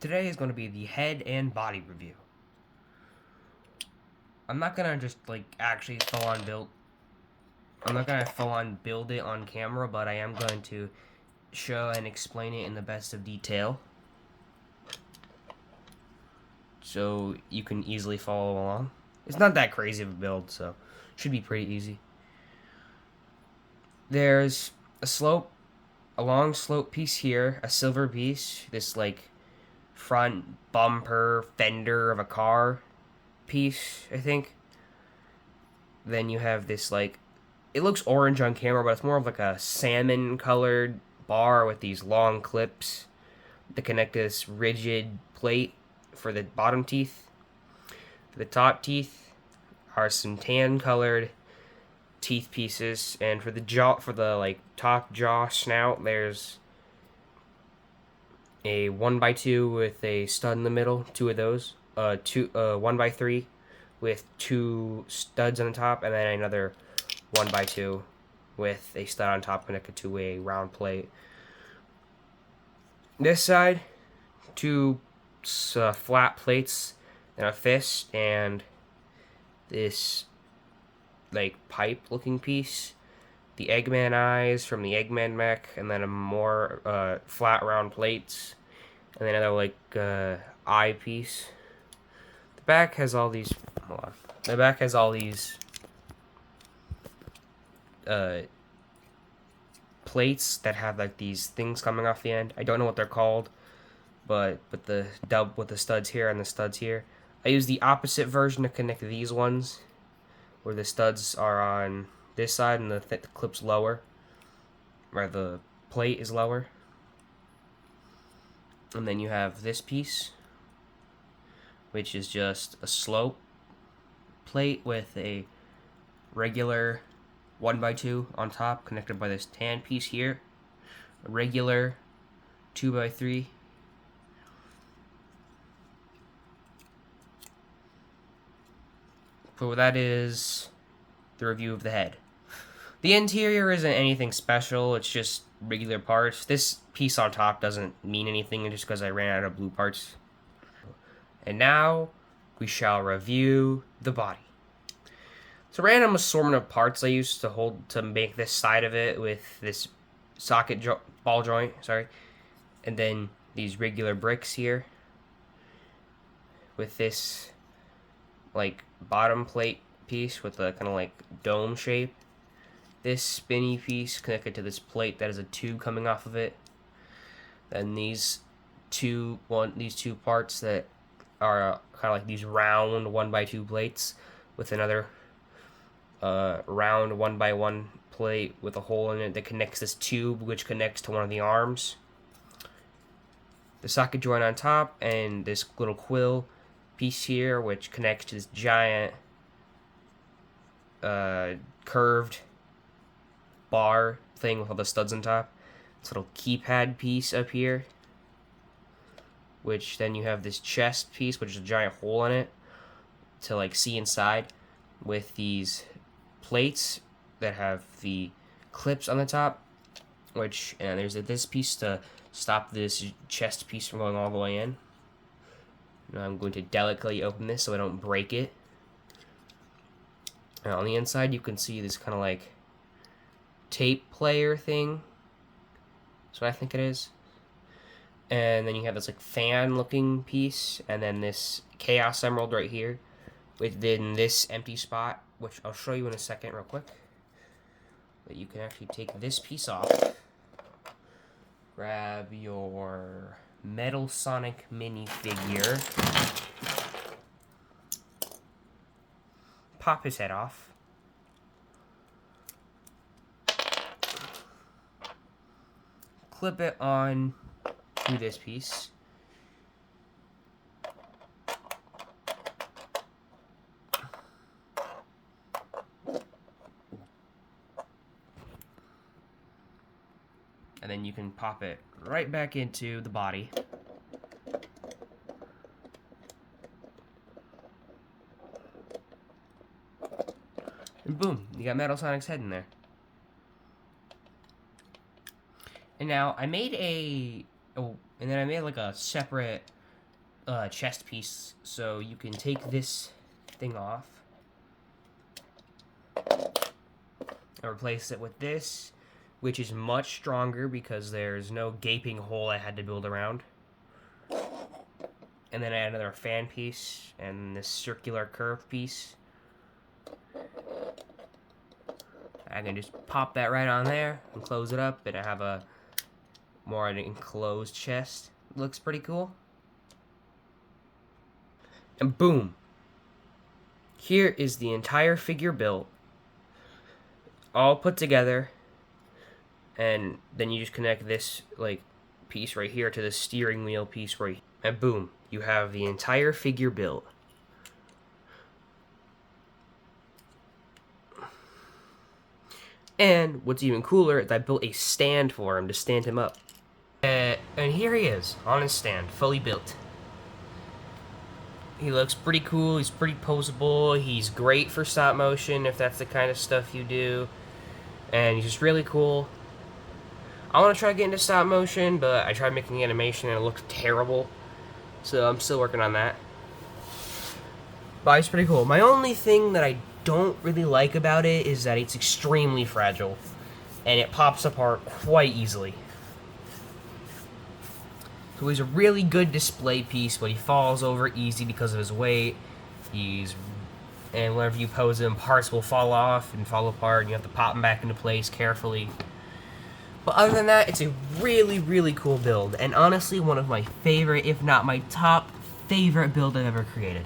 Today is going to be the head and body review. I'm not gonna just like actually full on build. I'm not gonna full on build it on camera, but I am going to show and explain it in the best of detail, so you can easily follow along. It's not that crazy of a build, so it should be pretty easy. There's a long slope piece here, a silver piece, this like front bumper fender of a car piece, I think. Then you have this like, it looks orange on camera, but it's more of like a salmon colored bar with these long clips that connect this rigid plate for the bottom teeth. For the top teeth are some tan colored teeth pieces, and for the jaw, for the like top jaw snout, there's a 1x2 with a stud in the middle, two of those, 1x3 with two studs on the top, and then another 1x2 with a stud on top connected to a round plate. This side, two flat plates and a fist, and this like pipe looking piece, the Eggman eyes from the Eggman mech, and then a more flat round plates, and then another like eye piece. The back has all these. Hold on. The back has all these uh, plates that have like these things coming off the end. I don't know what they're called, but the dub with the studs here and the studs here. I use the opposite version to connect these ones, where the studs are on this side and the clip's lower, where the plate is lower. And then you have this piece, which is just a slope plate with a regular 1x2 on top, connected by this tan piece here. A regular 2x3. So that is the review of the head. The interior isn't anything special, it's just regular parts. This piece on top doesn't mean anything just because I ran out of blue parts. And now we shall review the body. It's a random assortment of parts I used to hold to make this side of it with this ball joint, and then these regular bricks here with this like bottom plate piece with a kind of like dome shape. This spinny piece connected to this plate that is a tube coming off of it. Then these two parts that are kind of like these round 1x2 plates with another round 1x1 plate with a hole in it that connects this tube, which connects to one of the arms. The socket joint on top, and this little quill piece here, which connects to this giant curved bar thing with all the studs on top. This little keypad piece up here, which then you have this chest piece, which is a giant hole in it to like see inside, with these plates that have the clips on the top, which, and there's this piece to stop this chest piece from going all the way in. Now I'm going to delicately open this so I don't break it. Now on the inside you can see this kind of like tape player thing. That's what I think it is. And then you have this like fan looking piece, and then this Chaos Emerald right here within this empty spot, which I'll show you in a second real quick. But you can actually take this piece off, grab your Metal Sonic minifigure, pop his head off, clip it on to this piece, and then you can pop it right back into the body. And boom, you got Metal Sonic's head in there. And now I made a Oh, and then I made like a separate chest piece, so you can take this thing off and replace it with this, which is much stronger because there's no gaping hole I had to build around. And then I add another fan piece and this circular curve piece. I can just pop that right on there and close it up, and I have a more an enclosed chest. Looks pretty cool. And boom! Here is the entire figure built, all put together, and then you just connect this like piece right here to the steering wheel piece right here, and boom, you have the entire figure built. And what's even cooler is I built a stand for him to stand him up. And here he is, on his stand, fully built. He looks pretty cool, he's pretty poseable, he's great for stop motion if that's the kind of stuff you do. And he's just really cool. I want to try getting into stop motion, but I tried making animation and it looked terrible. So I'm still working on that. But it's pretty cool. My only thing that I don't really like about it is that it's extremely fragile. And it pops apart quite easily. So he's a really good display piece, but he falls over easy because of his weight. And whenever you pose him, parts will fall off and fall apart, and you have to pop them back into place carefully. But other than that, it's a really, really cool build, and honestly, one of my favorite, if not my top favorite build I've ever created.